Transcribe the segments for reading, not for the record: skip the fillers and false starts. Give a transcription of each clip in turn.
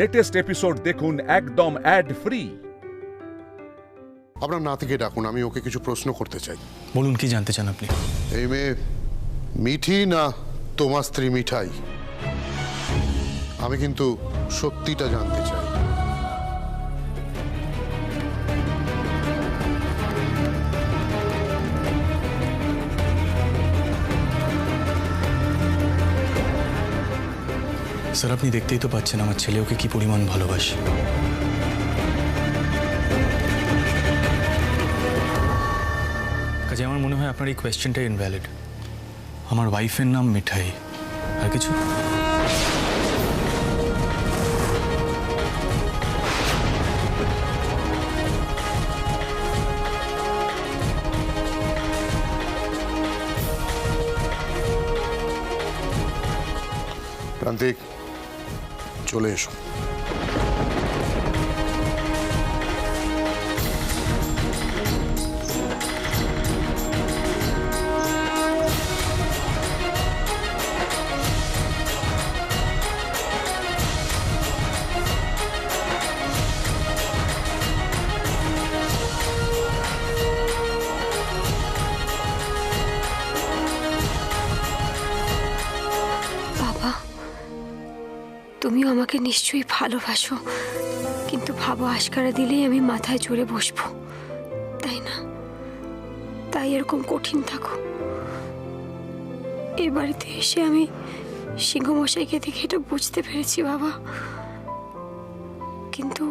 Latest episode দেখুন একদম add free. আপনার নাতিকে ডাকুন, আমি ওকে কিছু প্রশ্ন করতে চাই। বলুন, কি জানতে চান আপনি? এই মেয়ে মিঠি না তোমার স্ত্রী মিঠাই? আমি কিন্তু সত্যিটা জানতে চাই। স্যার, আপনি দেখতেই তো পাচ্ছেন আমার ছেলে ওকে কি পরিমাণ ভালোবাসে। কাজে আমার মনে হয় আপনার এই কোয়েশ্চেনটা ইনভ্যালিড। আমার ওয়াইফের নাম মিঠাই, আর কিছু? প্রান্তিক, চলে এসো। বাবা, তুমিও আমাকে নিশ্চয়ই ভালোবাসো, কিন্তু ভাবো আশকারা দিলেই আমি মাথায় চড়ে বসবো, তাই না? তাই এরকম কঠিন থাকো। এ বাড়িতে এসে আমি সিংহমশাইকে দেখে এটা বুঝতে পেরেছি বাবা, কিন্তু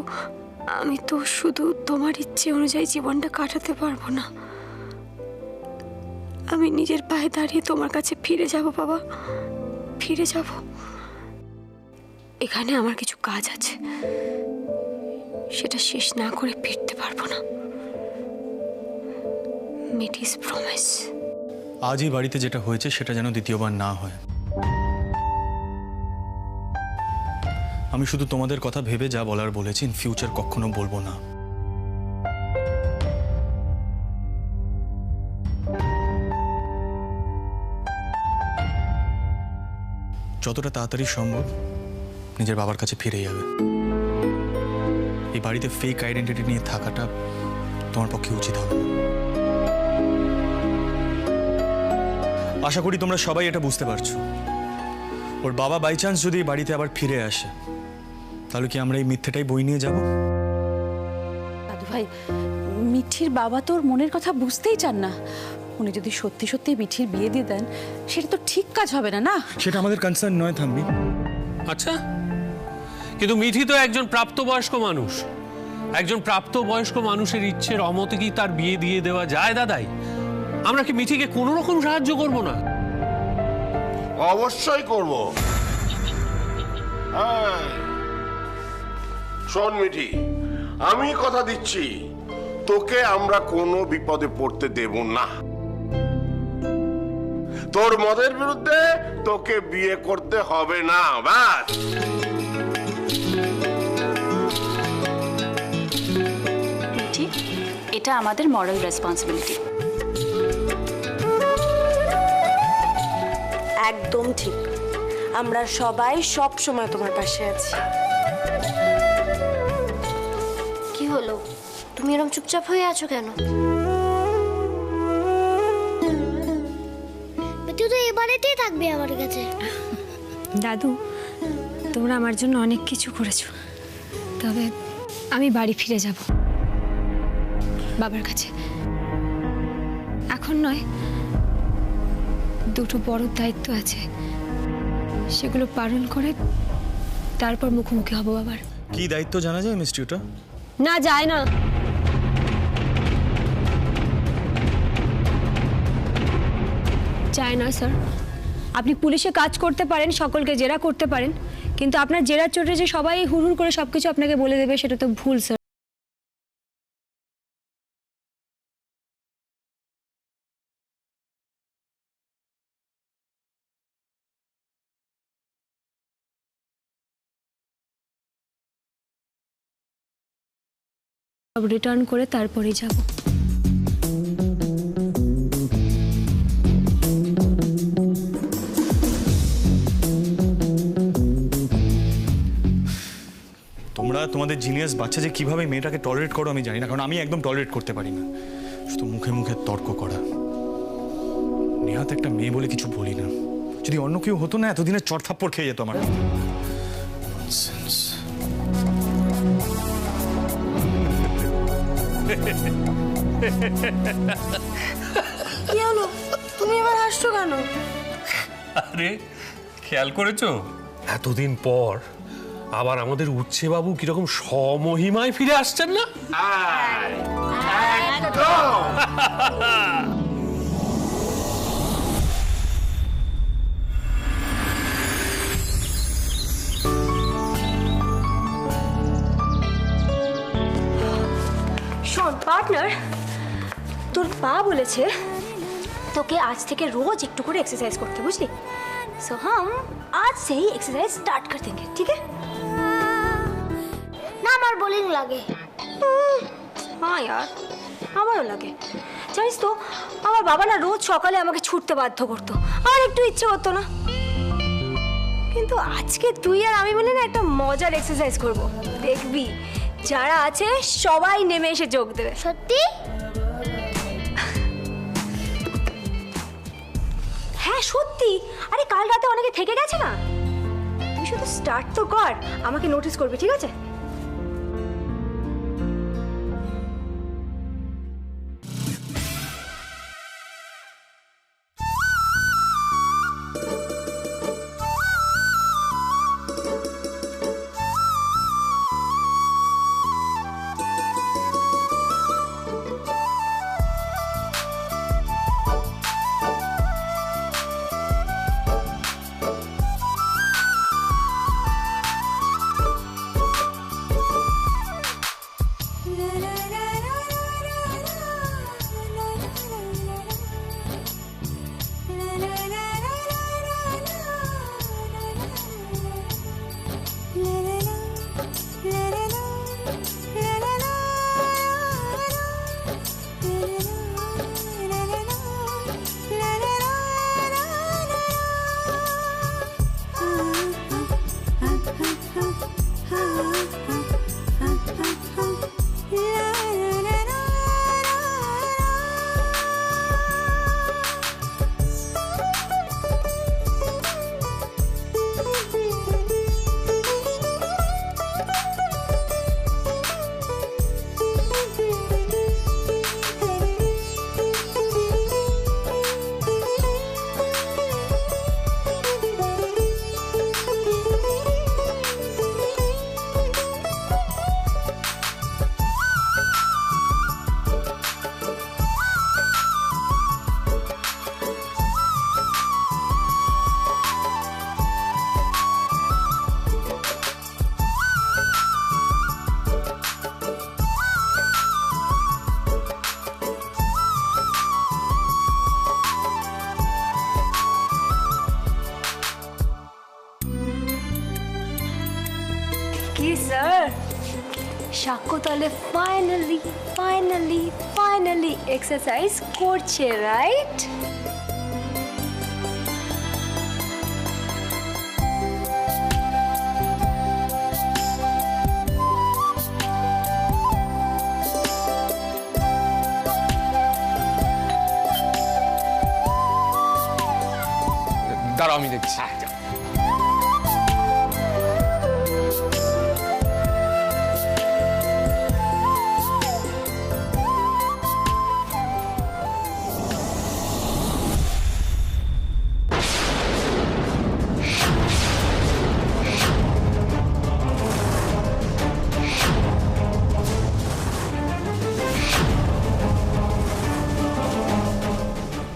আমি তো শুধু তোমার ইচ্ছে অনুযায়ী জীবনটা কাটাতে পারবো না। আমি নিজের পায়ে দাঁড়িয়ে তোমার কাছে ফিরে যাব বাবা, ফিরে যাব। এখানে আমার কিছু কাজ আছে, সেটা শেষ না করে ফিরতে পারবো না। মিটিস প্রমিস। আজ এই বাড়িতে যেটা হয়েছে সেটা যেন দ্বিতীয়বার না হয়। আমি শুধু তোমাদের কথা ভেবে যা বলার বলেছি, ইন ফিউচার কখনো বলবো না। যতটা তাড়াতাড়ি সম্ভব নিজের বাবার কাছে ফিরে যাবে। এই বাড়িতে ফেক আইডেন্টিটি নিয়ে থাকাটা তোমার পক্ষে উচিত হবে না। আশা করি তোমরা সবাই এটা বুঝতে পারছো। ওর বাবা বাই চান্স যদি এই বাড়িতে আবার ফিরে আসে, তাহলে কি আমরা এই মিথ্যেটাই বই নিয়ে যাব? দাদু ভাই, মিঠির বাবা তোর মনের কথা বুঝতেই চান না। উনি যদি সত্যি সত্যি মিঠির বিয়ে দিয়ে দেন, সেটা তো ঠিক কাজ হবে না, না? সেটা আমাদের কনসার্ন নয় থাম্বি। আচ্ছা, কিন্তু মিঠি তো একজন প্রাপ্তবয়স্ক মানুষ। একজন প্রাপ্তবয়স্ক মানুষের ইচ্ছের অমতে কি তার বিয়ে দিয়ে দেওয়া যায় দাদাই? আমরা কি মিঠিকে কোনো রকম সাহায্য করব না? অবশ্যই করব। শোন মিঠি, আমি কথা দিচ্ছি তোকে আমরা কোনো বিপদে পড়তে দেব না। তোর মতের বিরুদ্ধে তোকে বিয়ে করতে হবে না, ব্যাস। মিঠি, এটা আমাদের মরাল রেসপন্সিবিলিটি। একদম ঠিক, আমরা সবাই সব সময় তোমার পাশে আছি। কি হলো, তুমি এরকম চুপচাপ হয়ে আছো কেন? তুই তো এবারেতেই থাকবি আমার কাছে। দাদু, তোমরা আমার জন্য অনেক কিছু করেছো, তবে আমি বাড়ি ফিরে যাব বাবার কাছে। এখন নয়, দুটো বড় দায়িত্ব আছে, সেগুলো পালন করে তারপর মুখোমুখি হব বাবার। কি দায়িত্ব জানা যায় মিস টিউটর? না, যায় না। চায় না স্যার। আপনি পুলিশে কাজ করতে পারেন, সকলকে জেরা করতে পারেন, কিন্তু আপনার জেরার চোটে যে সবাই হুড়হুড় করে সবকিছু আপনাকে বলে দেবে, সেটা তো ভুল স্যার। সব রিটার্ন করে তারপরেই যাব। তোমরা তোমাদের জিনিয়াস বাচ্চা যে কিভাবে মেয়েটাকে টলারেট করো আমি জানি না, কারণ আমি একদম টলারেট করতে পারি না। শুধু মুখে মুখে তর্ক করা। নেহাত একটা মেয়ে বলে কিছু বলি না, যদি অন্য কেউ হতো না এতদিনের চড়থাপ্পড় খেয়ে যেত আমার। কি হলো, তুমি এবার হাসছো কেন? আরে খেয়াল করেছো এতদিন পর আবার আমাদের উচ্ছে বাবু কিরকম সমহিমায় ফিরে আসছেন না? শোন পার্টনার, তোর মা বলেছে তোকে आज থেকে रोज একটু করে एक्सरसाइज করতে, বুঝলি? सो हम आज से ही एक्सरसाइज स्टार्ट कर देंगे, ठीक है? না আমার বোলিং লাগে। हाँ यार আমারও লাগে। জানিস তো আমার বাবা না রোজ সকালে আমাকে ছুটতে বাধ্য করতো, আর একটু ইচ্ছে হতো না। কিন্তু আজকে তুই আর আমি মিলে না একটা মজার এক্সারসাইজ করব, দেখবি যারা আছে সবাই নেমে এসে যোগ দেবে। সত্যি? হ্যাঁ সত্যি। আরে কাল রাতে অনেকে থেকে গেছে না, তুই শুধু স্টার্ট তো কর, আমাকে নোটিস করবি, ঠিক আছে? কি স্যার, সাক্ষ্য তাহলে ফাইনালি ফাইনালি ফাইনালি এক্সারসাইজ করছে, রাইট? দাঁড়াও আমি দেখছি।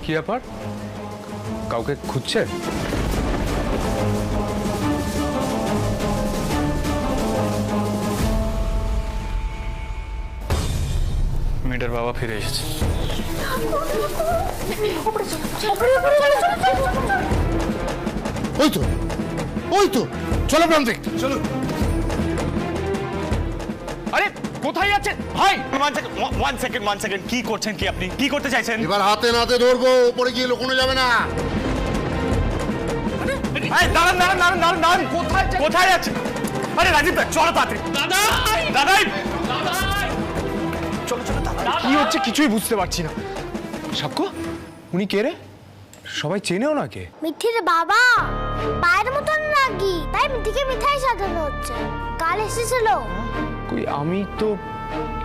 কি ব্যাপার, কাউকে খুঁজছে? মেয়েটার বাবা ফিরে এসেছে। ওই তো ওই তো, চলো প্রান্তিক চলো। আরে কোথায় যাচ্ছেন ভাই? ওয়ান সেকেন্ড, কি করছেন কি আপনি? কি করতে চাইছেন? এবার হাতে নাতে ধরবো, উপরে গিয়ে লুকোনো যাবে না। দাঁড়ান, কোথায় যাচ্ছেন? আরে রাজীব দা চলো তাড়াতাড়ি। দাদাই দাদাই দাদাই চলো চলো তাড়াতাড়ি। কি হচ্ছে কিছুই বুঝতে পারছি না। সাক্ষ্য উনি কে রে? সবাই চেনে ওনাকে? মিঠির বাবা পায়ের মতন নাকি, তাই মিঠিকে মিঠাই সাজানো হচ্ছে। কাল এসেছিল। কই আমি তো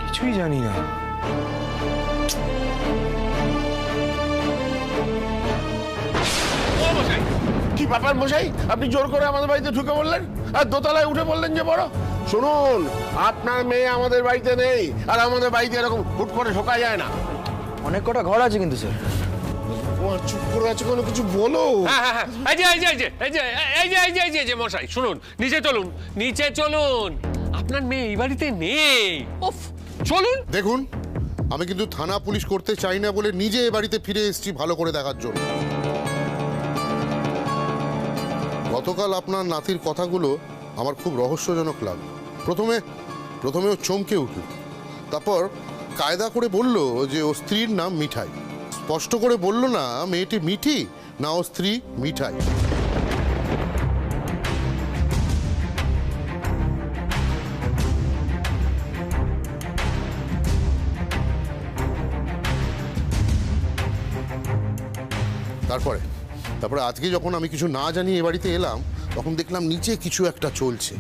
কিছুই জানি না। কি ব্যাপার মশাই, আপনি জোর করে আমাদের বাড়িতে ঢুকে বললেন আর দোতলায় উঠে বললেন যে বড়? শুনুন, আপনার মেয়ে আমাদের বাড়িতে নেই, আর আমাদের বাড়িতে এরকম হুট করে ঢোকা যায় না। অনেক কটা ঘর আছে কিন্তু স্যার। ও চুপ করে আছে, কোনো কিছু বলো। হ্যাঁ এই যে মশাই শুনুন, নিচে চলুন, নিচে চলুন। আপনার মেয়ে এই বাড়িতে নেই। উফ, চলুন। দেখুন, আমি কিন্তু থানা পুলিশ করতে চাই না বলে নিজে এ বাড়িতে ফিরে এসেছি ভালো করে দেখার জন্য। গতকাল আপনার নাতির কথাগুলো আমার খুব রহস্যজনক লাগলো। প্রথমে ও চমকে উঠল, তারপর কায়দা করে বলল যে ও স্ত্রীর নাম মিঠাই। স্পষ্ট করে বলল না মেয়েটি মিঠি না ও স্ত্রী মিঠাই। তারপরে আজকে যখন আমি কিছু না জানি এ বাড়িতে এলাম, তখন দেখলাম নিচে কিছু একটা চলছে।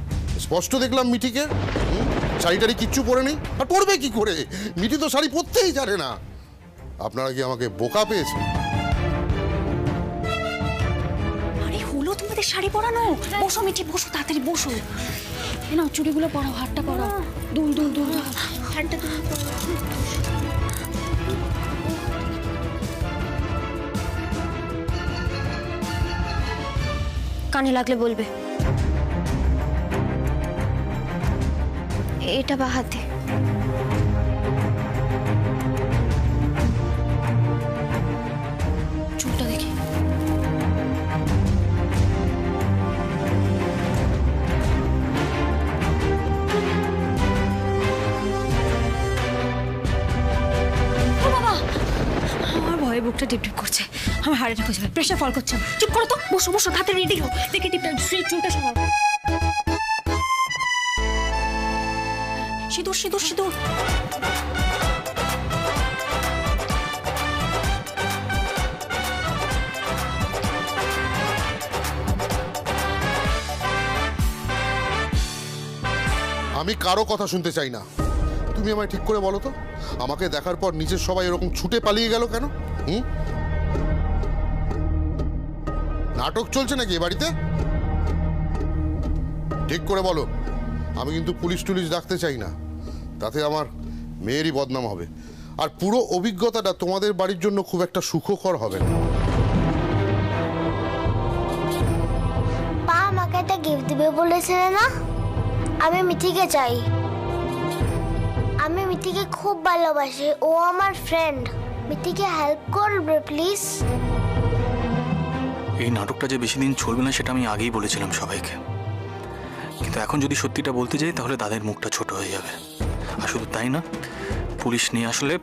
স্পষ্ট দেখলাম মিঠিকে শাড়িটারি কিচ্ছু পরে নেই। আর পরবে কি করে? মিঠি তো শাড়ি পরতেই জানে না। আপনারা কি আমাকে বোকা পেয়েছেন? আরে হলো তোমাদের শাড়ি পরানো। বসো মিঠি, বসো তাড়াতাড়ি বসো। না চুড়িগুলো পরাও, হাতটা পরাও। দুল দুল দুল হাতটা দুল। কানে লাগলে বলবে। এটা বা হাতে। চুলটা দেখি। আমার ভয়ে বুকটা টিপ টিপ করছে। আমার হাড়িটা খুঁজে পাই, প্রেশার ফল করছে। চুপ করো তো, বসো বসো, হাতে রেডি হও। দেখে টিপটা স্ট্রেট চুলটা সরাও। সিঁদুর সিঁদুর সিঁদুর। আমি কারো কথা শুনতে চাই না। তুমি আমায় ঠিক করে বলো তো, আমাকে দেখার পর নিচের সবাই এরকম ছুটে পালিয়ে গেল কেন? নাটক চলছে নাকি এ বাড়িতে? ঠিক করে বলো। আমি কিন্তু পুলিশ টুলিশ ডাকতে চাই না, তাতে আমার মেয়েরই বদনাম হবে। আর পুরো অভিজ্ঞতাটা তোমাদের বাড়ির জন্য খুব একটা সুখকর হবে না। পা আমাকে একটা গিফট দিবে বলেছিলে না? আমি মিঠিকে চাই। আমি মিঠিকে খুব ভালোবাসি, ও আমার ফ্রেন্ড। মিঠিকে হেল্প করবে প্লিজ। এই নাটকটা যে বেশি দিন চলবে না সেটা আমি আগেই বলেছিলাম সবাইকে, কিন্তু এখন যদি সত্যিটা বলতে যাই তাহলে তাদের মুখটা ছোট হয়ে যাবে। আর শুধু তাই না, পুলিশ নিয়ে আসলে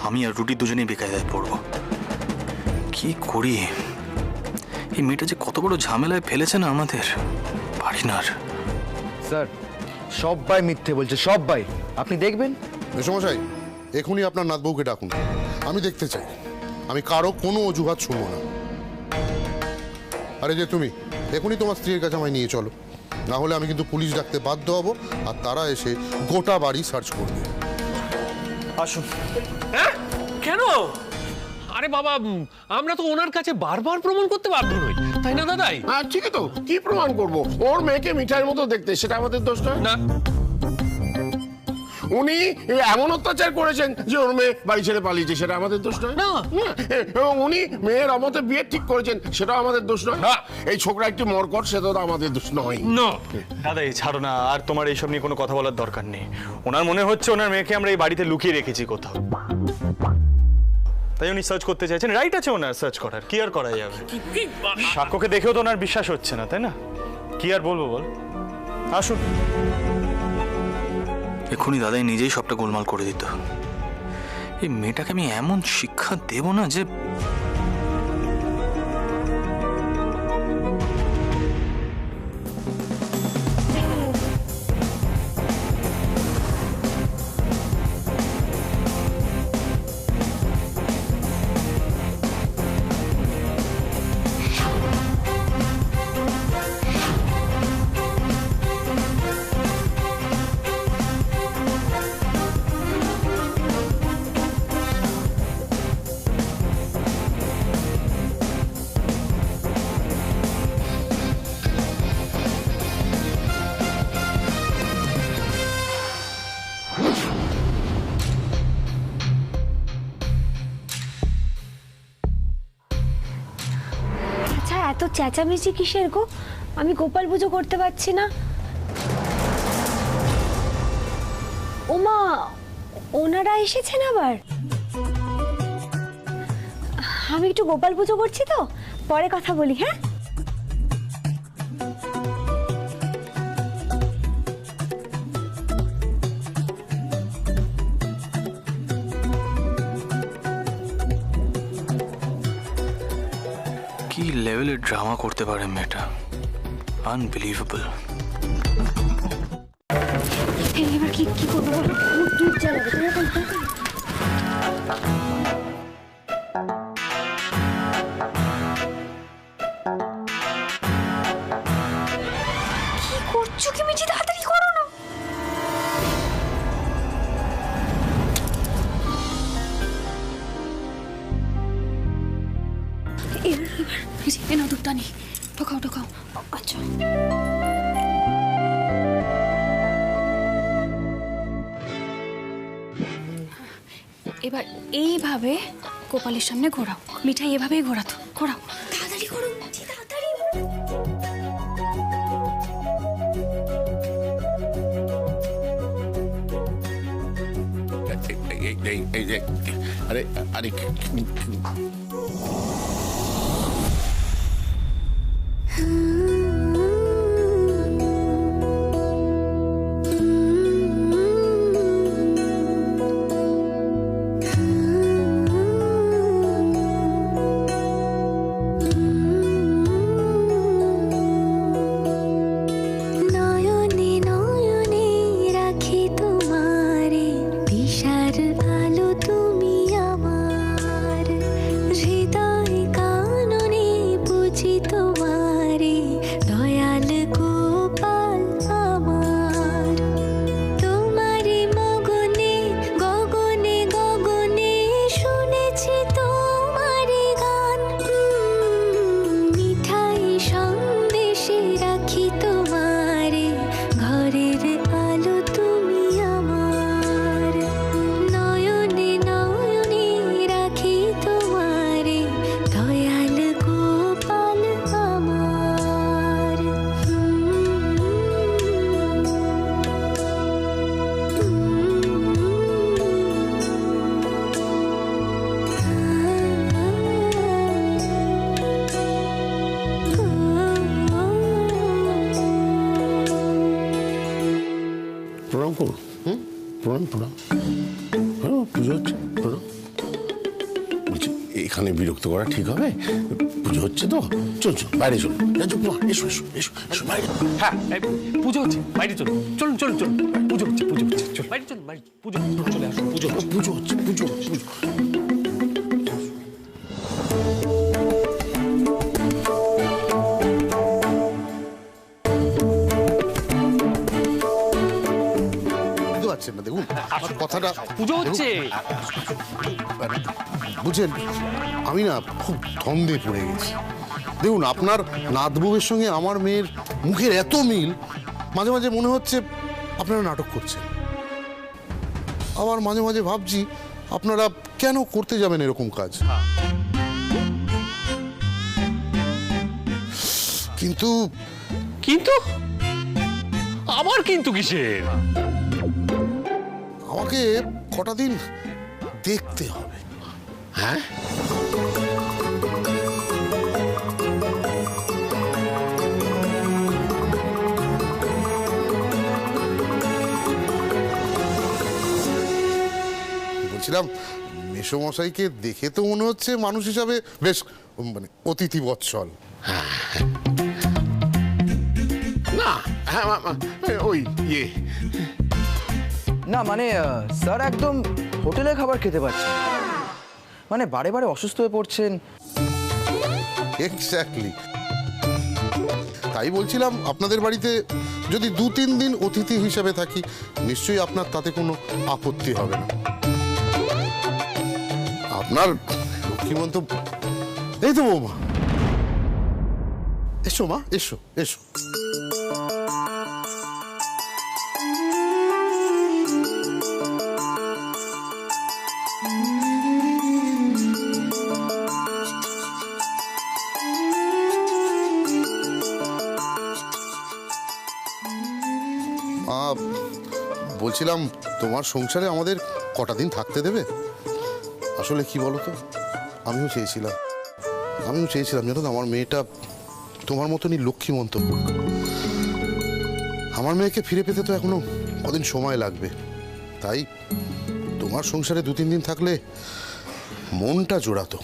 আমি আর রুটি দুজনেই বেকায়দায় পড়বো। কি করি? এই মেয়েটা যে কত বড় ঝামেলায় ফেলেছে না আমাদের পারি না। স্যার সবাই মিথ্যে বলছে, সবাই। আপনি দেখবেন। মেসমশাই, এখনই আপনার নাতবউকে ডাকুন, আমি দেখতে চাই। আমি কারো কোনো অজুহাত শুনবো না। আরে যে তুমি এখনই তোমার স্ত্রীর কাছে আমায় নিয়ে চলো, না হলে আমি কিন্তু পুলিশ ডাকতে বাধ্য হব, আর তারা এসে গোটা বাড়ি সার্চ করবে। আসুন। হ্যাঁ কেন? আরে বাবা, আমরা তো ওনার কাছে বারবার প্রমাণ করতে বাধ্য নই, তাই না দাদাই? হ্যাঁ ঠিকই তো, কি প্রমাণ করব? ওর মেয়েকে মিঠাইয়ের মতো দেখতে, সেটা আমাদের দোষ নয় না। উনি এমন অত্যাচার করেছেন যে ওর মেয়ে বাড়ি ছেড়ে পালিয়েছে, সেটা আমাদের দোষ নয়। না। এবং উনি মেয়ের অমতে বিয়ে ঠিক করেছেন, সেটাও আমাদের দোষ নয়। এই ছোকরা একটি মরকট, সেটাও আমাদের দোষ নয়। দাদা এই ছাড়ো না, আর তোমার এইসব নিয়ে কোনো কথা বলার দরকার নেই। ওনার মনে হচ্ছে ওনার মেয়েকে আমরা এই বাড়িতে লুকিয়ে রেখেছি কোথাও, তাই উনি সার্চ করতে চাইছেন। রাইট আছে ওনার সার্চ করার, কি আর করা যাবে? সাক্ষ্যকে দেখেও তো ওনার বিশ্বাস হচ্ছে না, তাই না? কি আর বলবো বল। আসুন। এক্ষুনি দাদাই নিজেই সবটা গোলমাল করে দিত। এই মেয়েটাকে আমি এমন শিক্ষা দেব না যে চেঁচামেচি কিসের গো? আমি গোপাল পুজো করতে পারছি না। ওমা, ওনারা এসেছেন আবার? আমি একটু গোপাল পুজো করছি তো, পরে কথা বলি। হ্যাঁ, কি লেভেলের ড্রামা করতে পারে মেয়েটা, আনবিলিভেবল। এবার কি কি করবো? দুধ জ্বালাবে কি করছো কি মিঠি? তাড়াতাড়ি করো না। এবার দুধটা নি, ঢোকাও ঢোকাও। আচ্ছা, এবার এইভাবে গোপালের সামনে ঘোরাও। মিঠাই এভাবেই ঘোরাতো, ঘোরাও। তাড়াতাড়ি করো মিঠি, তাড়াতাড়ি। আরে আরে প্রণাম করুন। প্রণাম প্রণাম। পুজো হচ্ছে, বলছি এখানে বিরক্ত করা ঠিক হবে? পুজো হচ্ছে তো, চল চল বাইরে চলুন। এসো এসো এসো এসো বাইরে। হ্যাঁ, পুজো হচ্ছে, বাইরে চলুন। চলুন চলুন চলুন, পুজো হচ্ছে, পুজো হচ্ছে। চল বাইরে চলুন, বাইরে পুজো চলে আসুন। পুজো পুজো হচ্ছে, পুজো পুজো। না, দেখুন আমার কথাটা, পুজো হচ্ছে বুঝছেন, আমি না খুব ধন্দে পড়ে গেছি। দেখুন, আপনার নাতবউয়ের সঙ্গে আমার মেয়ের মুখের এত মিল, মাঝে মাঝে মনে হচ্ছে আপনারা নাটক করছেন। আবার মাঝে মাঝে ভাবছি আপনারা কেন করতে যাবেন এরকম কাজ। কিন্তু কিন্তু আবার কিন্তু কিসের? আমাকে কটা দিন দেখতে হবে। হ্যাঁ, বলছিলাম, মেসোমশাইকে দেখে তো মনে হচ্ছে মানুষ হিসাবে বেশ মানে অতিথি বৎসল। না হ্যাঁ ওই ইয়ে না, মানে স্যার একদম হোটেলে খাবার খেতে পারছেন, মানে বারে বারে অসুস্থ হয়ে পড়ছেন। এক্স্যাক্টলি, তাই বলছিলাম আপনাদের বাড়িতে যদি 2-3 দিন অতিথি হিসাবে থাকি, নিশ্চয়ই আপনার তাতে কোনো আপত্তি হবে না। আপনার লক্ষ্মীমন্ত, এই তো বৌমা, এসো মা, এসো এসো। বলছিলাম তোমার সংসারে আমাদের কটা দিন থাকতে দেবে? আসলে কি বলো তো, আমিও চেয়েছিলাম জানো তো, আমার মেয়েটা তোমার মতনই লক্ষ্মীমন্ত হোক। আমার মেয়েকে ফিরে পেতে তো এখনো কদিন সময় লাগবে, তাই তোমার সংসারে 2-3 দিন থাকলে মনটা জোড়াতো।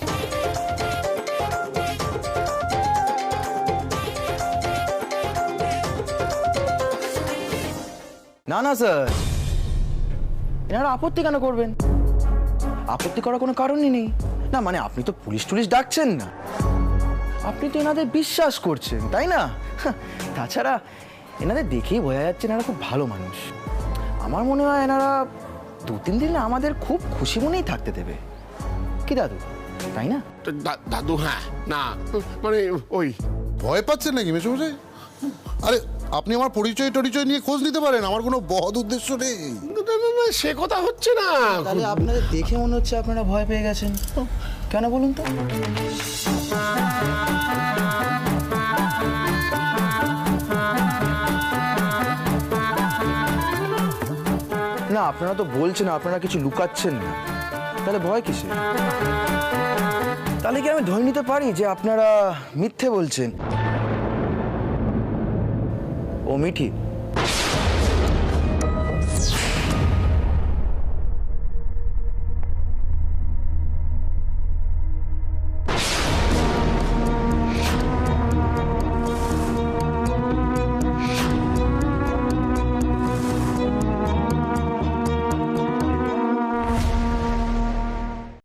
না না স্যার, এনারা আপত্তি কেন করবেন? আপত্তি করার কোনো কারণই নেই। না মানে আপনি তো পুলিশ টুলিশ ডাকছেন না, আপনি তো এনাদের বিশ্বাস করছেন, তাই না? তাছাড়া এনাদের দেখেই বোঝা যাচ্ছে এনারা খুব ভালো মানুষ। আমার মনে হয় এনারা 2-3 দিন আমাদের খুব খুশি মনেই থাকতে দেবে, কি দাদু, তাই না? দাদু হ্যাঁ, না মানে ওই ভয় পাচ্ছেন নাকি মেসোমশাই? আরে আপনি আমার পরিচয় টরিচয় নিয়ে খোঁজ নিতে পারেন, আমার কোনো বদ উদ্দেশ্য নেই। সে কথা হচ্ছে না। তাহলে আপনাদের দেখে মনে হচ্ছে আপনারা ভয় পেয়ে গেছেন, কেন বলুন তো? না আপনারা তো বলছেন আপনারা কিছু লুকাচ্ছেন না, তাহলে ভয় কিসে? তাহলে কি আমি ধরে নিতে পারি যে আপনারা মিথ্যে বলছেন? ও মিঠি,